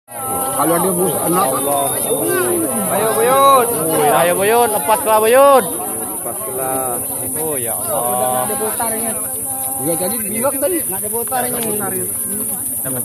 Kalau dia bus anak. Ayo Buyut. Ayo Buyut, lepas kelah Buyut. Pas kelas. Oh ya Allah. Ada botarnya. Iya tadi bilang tadi. Nggak ada botarnya. Dapat.